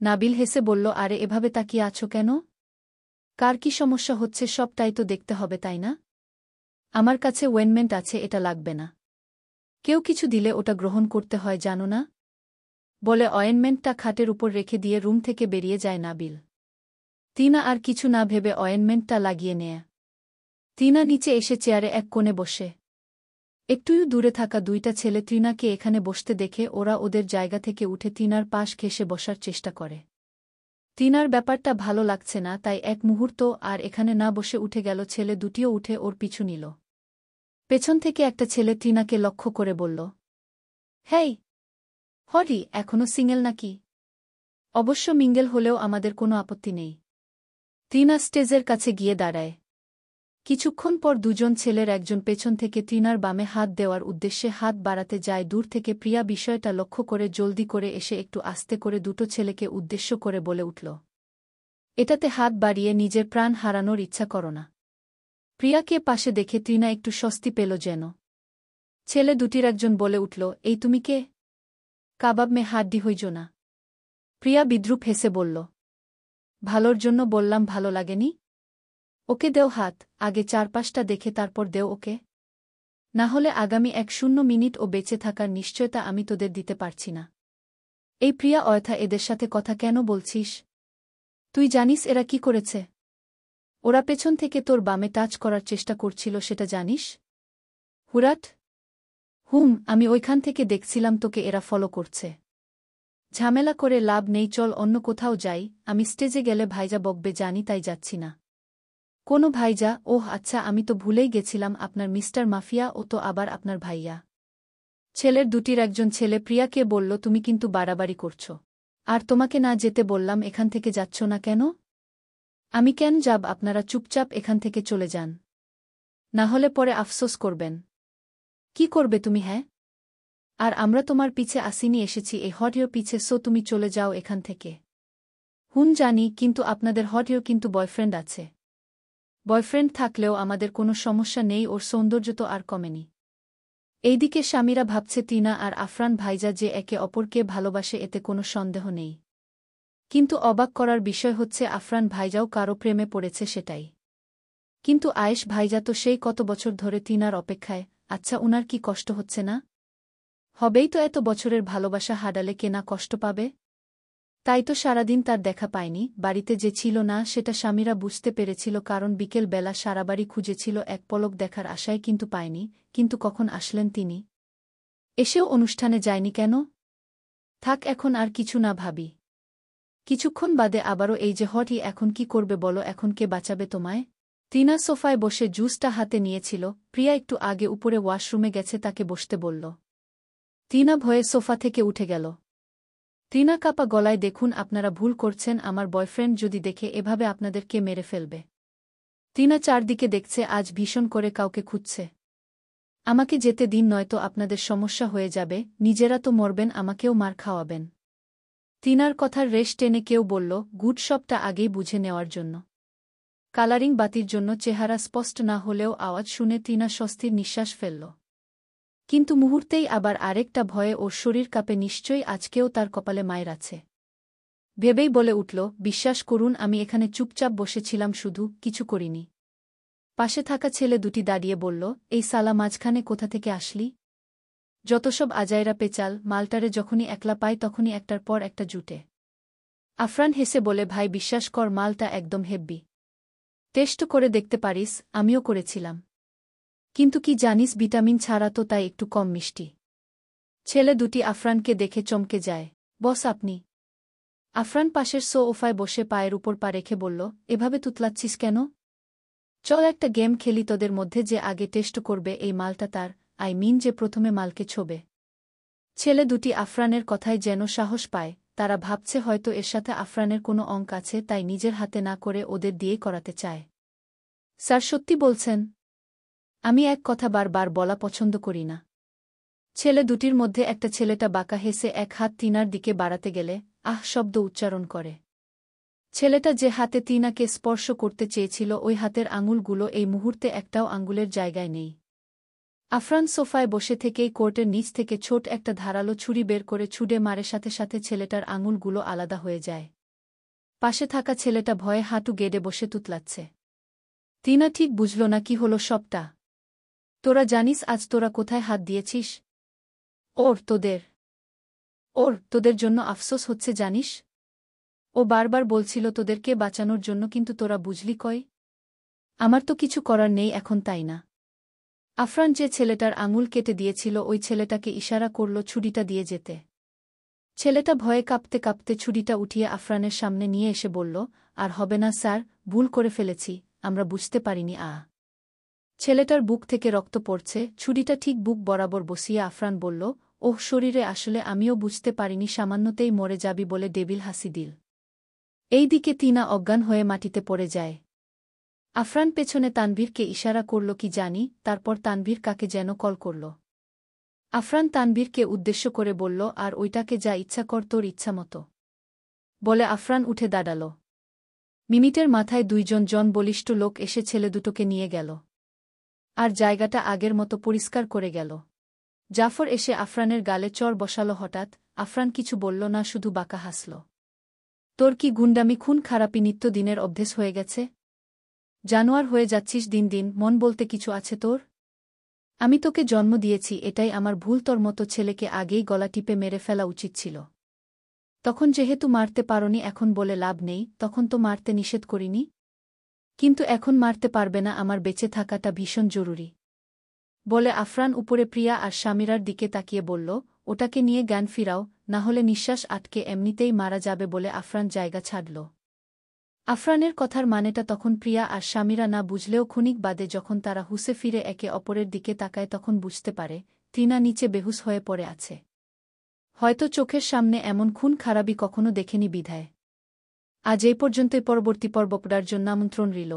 নাবিল হেসে বলল, আরে এভাবে তাকিয়ে আছো কেন? কার কি সমস্যা হচ্ছে সবটাই তো দেখতে হবে, তাই না? আমার কাছে ওয়েনমেন্ট আছে, এটা লাগবে না। কেউ কিছু দিলে ওটা গ্রহণ করতে হয়, জানো না? বলে অয়েনমেন্টটা খাটের উপর রেখে দিয়ে রুম থেকে বেরিয়ে যায় নাবিল। টিনা আর কিছু না ভেবে অয়েনমেন্টটা লাগিয়ে নেয়। টিনা নিচে এসে চেয়ারে এক কোণে বসে। একটুও দূরে থাকা দুইটা ছেলে টিনাকে এখানে বসতে দেখে ওরা ওদের জায়গা থেকে উঠে টিনার পাশ ঘেঁষে বসার চেষ্টা করে। টিনার ব্যাপারটা ভালো লাগছে না, তাই এক মুহূর্ত আর এখানে না বসে উঠে গেল। ছেলে দুটিও উঠে ওর পিছু নিল। পেছন থেকে একটা ছেলে টিনাকে লক্ষ্য করে বলল, হেই হরি, এখনো সিঙ্গেল নাকি? অবশ্য মিঙ্গেল হলেও আমাদের কোনো আপত্তি নেই। টিনা স্টেজের কাছে গিয়ে দাঁড়ায়। কিছুক্ষণ পর দুজন ছেলের একজন পেছন থেকে টিনার বামে হাত দেওয়ার উদ্দেশ্যে হাত বাড়াতে যায়। দূর থেকে প্রিয়া বিষয়টা লক্ষ্য করে জলদি করে এসে একটু আস্তে করে দুটো ছেলেকে উদ্দেশ্য করে বলে উঠল, এটাতে হাত বাড়িয়ে নিজের প্রাণ হারানোর ইচ্ছা করো না। প্রিয়াকে পাশে দেখে টিনা একটু স্বস্তি পেল যেন। ছেলে দুটির একজন বলে উঠল, এই তুমি কে? কাবাব মে হাড্ডি হইজ না। প্রিয়া বিদ্রূপ হেসে বলল, ভালোর জন্য বললাম, ভালো লাগেনি? ওকে দেও হাত, আগে চারপাশটা দেখে তারপর দেও ওকে। না হলে আগামী 1 মিনিট ও বেঁচে থাকার নিশ্চয়তা আমি তোদের দিতে পারছি না। এই প্রিয়া অয়থা, এদের সাথে কথা কেন বলছিস? তুই জানিস এরা কি করেছে? ওরা পেছন থেকে তোর বামে টাচ করার চেষ্টা করছিল, সেটা জানিস? হুরাট। আমি ওইখান থেকে দেখছিলাম তোকে এরা ফলো করছে। ঝামেলা করে লাভ নেই, চল অন্য কোথাও যাই। আমি স্টেজে গেলে ভাইজা বকবে জানি, তাই যাচ্ছি না। কোনো ভাইজা? ওহ আচ্ছা, আমি তো ভুলেই গেছিলাম, আপনার মিস্টার মাফিয়া, ও তো আবার আপনার ভাইয়া। ছেলের দুটির একজন ছেলে প্রিয়াকে বলল, তুমি কিন্তু বাড়াবাড়ি করছ। আর তোমাকে না যেতে বললাম, এখান থেকে যাচ্ছ না কেন? আমি কেন যাব? আপনারা চুপচাপ এখান থেকে চলে যান, না হলে পরে আফসোস করবেন। কি করবে তুমি? হ্যাঁ, আর আমরা তোমার পিছে আসিনি, এসেছি এই হটিও পিছে, সো তুমি চলে যাও এখান থেকে। জানি, কিন্তু আপনাদের হটিও কিন্তু বয়ফ্রেন্ড আছে। বয়ফ্রেন্ড থাকলেও আমাদের কোনো সমস্যা নেই, ওর সৌন্দর্য তো আর কমেনি। এইদিকে স্বামীরা ভাবছে টিনা আর আফরান ভাইজা যে একে অপরকে ভালোবাসে, এতে কোনো সন্দেহ নেই। কিন্তু অবাক করার বিষয় হচ্ছে আফরান ভাইজাও কারো প্রেমে পড়েছে, সেটাই। কিন্তু আয়েশ ভাইজা তো সেই কত বছর ধরে টিনার অপেক্ষায়। আচ্ছা, উনার কি কষ্ট হচ্ছে না? হবেই তো, এত বছরের ভালোবাসা হারালে কে না কষ্ট পাবে? তাই তো সারাদিন তার দেখা পায়নি, বাড়িতে যে ছিল না সেটা স্বামীরা বুঝতে পেরেছিল, কারণ বিকেল বেলা সারা বাড়ি খুঁজেছিল এক পলক দেখার আশায়, কিন্তু পায়নি। কিন্তু কখন আসলেন তিনি? এসেও অনুষ্ঠানে যায়নি কেন? থাক, এখন আর কিছু না ভাবি। কিছুক্ষণ বাদে আবারও এই যে হটি, এখন কি করবে বলো? এখন কে বাঁচাবে তোমায়? টিনা সোফায় বসে জুসটা হাতে নিয়েছিল। প্রিয়া একটু আগে উপরে ওয়াশরুমে গেছে, তাকে বসতে বলল। টিনা ভয়ে সোফা থেকে উঠে গেল। টিনা কাপা গলায়, দেখুন আপনারা ভুল করছেন, আমার বয়ফ্রেন্ড যদি দেখে এভাবে আপনাদেরকে মেরে ফেলবে। টিনা চারদিকে দেখছে, আজ ভীষণ করে কাউকে খুঁজছে। আমাকে যেতে দিন, নয়তো আপনাদের সমস্যা হয়ে যাবে। নিজেরা তো মরবেন, আমাকেও মার খাওয়াবেন। টিনার কথার রেশ টেনে কেউ বলল, গুড, সবটা আগেই বুঝে নেওয়ার জন্য। কালারিং বাতির জন্য চেহারা স্পষ্ট না হলেও আওয়াজ শুনে টিনা স্বস্তির নিঃশ্বাস ফেলল। কিন্তু মুহূর্তেই আবার আরেকটা ভয়ে ওর শরীর কাঁপে, নিশ্চয়ই আজকেও তার কপালে মায়ের আছে। ভেবেই বলে উঠল, বিশ্বাস করুন, আমি এখানে চুপচাপ বসেছিলাম, শুধু কিছু করিনি। পাশে থাকা ছেলে দুটি দাঁড়িয়ে বলল, এই সালা মাঝখানে কোথা থেকে আসলি? যতসব আজাইরা পেচাল, মালটারে যখনই একলা পায় তখনই একটার পর একটা জুটে। আফরান হেসে বলে, ভাই বিশ্বাস কর, মালটা একদম হেব্বি। টেস্ট করে দেখতে পারিস, আমিও করেছিলাম। কিন্তু কি জানিস, ভিটামিন ছাড়া তো, তাই একটু কম মিষ্টি। ছেলে দুটি আফরানকে দেখে চমকে যায়। বস আপনি? আফরান পাশের সোফায় বসে পায়ের উপর পা রেখে বলল, এভাবে তুতলাচ্ছিস কেন? চল একটা গেম খেলি, তোদের মধ্যে যে আগে টেস্ট করবে এই মালটা তার, যে প্রথমে মালকে ছোবে। ছেলে দুটি আফরানের কথায় যেন সাহস পায়। তারা ভাবছে হয়তো এর সাথে আফরানের কোনো অঙ্ক আছে, তাই নিজের হাতে না করে ওদের দিয়ে করাতে চায়। স্যার সত্যি বলছেন? আমি এক কথা বারবার বলা পছন্দ করি না। ছেলে দুটির মধ্যে একটা ছেলেটা বাঁকা হেসে এক হাত টিনার দিকে বাড়াতে গেলে আহ শব্দ উচ্চারণ করে। ছেলেটা যে হাতে টিনাকে স্পর্শ করতে চেয়েছিল, ওই হাতের আঙুলগুলো এই মুহূর্তে একটাও আঙুলের জায়গায় নেই। আফরান সোফায় বসে থেকেই কোর্টের নিচ থেকে ছোট একটা ধারালো ছুরি বের করে ছুড়ে মারে, সাথে সাথে ছেলেটার আঙুলগুলো আলাদা হয়ে যায়। পাশে থাকা ছেলেটা ভয়ে হাঁটু গেড়ে বসে তুতলাচ্ছে। টিনা ঠিক বুঝল না কি হলো সবটা। তোরা জানিস আজ তোরা কোথায় হাত দিয়েছিস? তোদের জন্য আফসোস হচ্ছে জানিস? ও বারবার বলছিল তোদেরকে বাঁচানোর জন্য, কিন্তু তোরা বুঝলি কই? আমার তো কিছু করার নেই এখন, তাই না? আফরান যে ছেলেটার আঙুল কেটে দিয়েছিল ওই ছেলেটাকে ইশারা করল ছুরিটা দিয়ে যেতে। ছেলেটা ভয়ে কাঁপতে কাঁপতে ছুরিটা উঠিয়ে আফরানের সামনে নিয়ে এসে বলল, আর হবে না স্যার, ভুল করে ফেলেছি, আমরা বুঝতে পারিনি। ছেলেটার বুক থেকে রক্ত পড়ছে, ছুরিটা ঠিক বুক বরাবর বসিয়ে আফরান বলল, ওহ শরীরে, আসলে আমিও বুঝতে পারিনি, সামান্যতেই মরে যাবি বলে ডেবিল হাসি দিল। এইদিকে টিনা অজ্ঞান হয়ে মাটিতে পড়ে যায়। আফরান পেছনে তানভীরকে ইশারা করল কি জানি, তারপর তানভীর কাকে যেন কল করল। আফরান তানভীরকে উদ্দেশ্য করে বলল, আর ওইটাকে যা ইচ্ছা কর, তোর ইচ্ছা মতো বলে আফরান উঠে দাঁড়াল। মিনিটের মাথায় দুইজন বলিষ্ঠ লোক এসে ছেলে দুটোকে নিয়ে গেল। আর জায়গাটা আগের মতো পরিষ্কার করে গেল। জাফর এসে আফরানের গালে চড় বসাল। হঠাৎ আফরান কিছু বলল না, শুধু বাঁকা হাসল। তোর কি গুন্ডামি খুন খারাপি নিত্যদিনের অভ্যেস হয়ে গেছে? জানোয়ার হয়ে যাচ্ছিস দিন দিন, মন বলতে কিছু আছে তোর? আমি তোকে জন্ম দিয়েছি, এটাই আমার ভুল, তোর মতো ছেলেকে আগেই গলা টিপে মেরে ফেলা উচিত ছিল। তখন যেহেতু মারতে পারোনি, এখন বলে লাভ নেই, তখন তো মারতে নিষেধ করিনি। কিন্তু এখন মারতে পারবে না, আমার বেঁচে থাকাটা ভীষণ জরুরি বলে আফরান উপরে প্রিয়া আর শামিরার দিকে তাকিয়ে বলল, ওটাকে নিয়ে জ্ঞান ফিরাও, না হলে নিঃশ্বাস আটকে এমনিতেই মারা যাবে বলে আফরান জায়গা ছাড়ল। আফরানের কথার মানেটা তখন প্রিয়া আর শামিরা না বুঝলেও ক্ষণিক বাদে যখন তারা হুসে ফিরে একে অপরের দিকে তাকায় তখন বুঝতে পারে টিনা নিচে বেহুশ হয়ে পড়ে আছে। হয়তো চোখের সামনে এমন খুন খারাপি কখনো দেখেনি বিধায়। আজ এই পর্যন্তই, পরবর্তী পর্ব পড়ার জন্য আমন্ত্রণ রইল।